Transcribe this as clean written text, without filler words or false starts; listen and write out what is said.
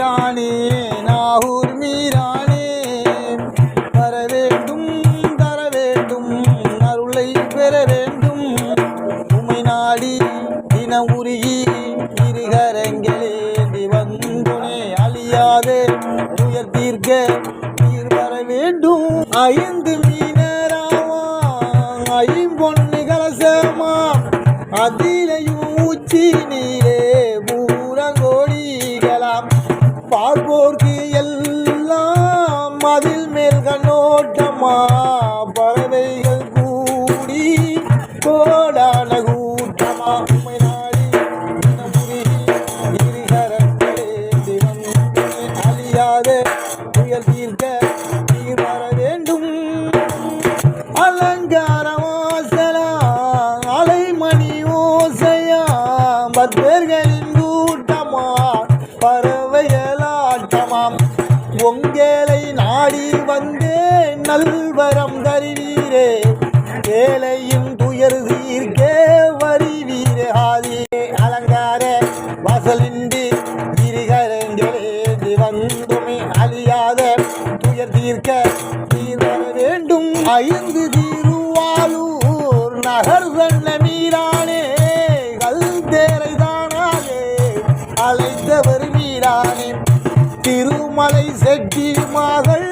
மீரானே நாகூர் மீரானே வர வேண்டும் தர வேண்டும் அருளை பெற வேண்டும் உமை நாடி தினம் உருகி இருகரங்களேந்தி வந்துனே அழியாதே துயர் தீர்க்க நீர் வர வேண்டும் ஐந்து மீனராமா ஐம்பொன்னு கலசமா அதிலையும் உச்சி நீரே பூரங்கோடிகளாம் பார்ப்போர்க்கு எல்லாம் அதில் மேல் கண்ணோட்டமா பறவைகள் கூடி கோடான கூட்டமா உமை நாடி இருகரங்களேந்தி வந்து அழியாத புயல் தீர்க்க நீர் வர வேண்டும் அலங்கார வாசலா அலைமணி ஓசையா பக்தர்களின் கூட்டமா பறவைகளாட்டமாம் உங்களை நாடி வந்தே நல்வரம் தருவீரே ஏழையும் துயர் தீர்க்க வருவீரே ஆதியே அலங்கார வாசலின்றி இருகரங்களேந்தி வந்துமே அழியாத துயர் தீர்க்க நீர் வர வேண்டும் ஐந்து திருவாலூர் நகர் தன்ன மீரானே கல் தேரை தானாலே அழைத்தவர் மீரானே திருமலை செட்டி மகள்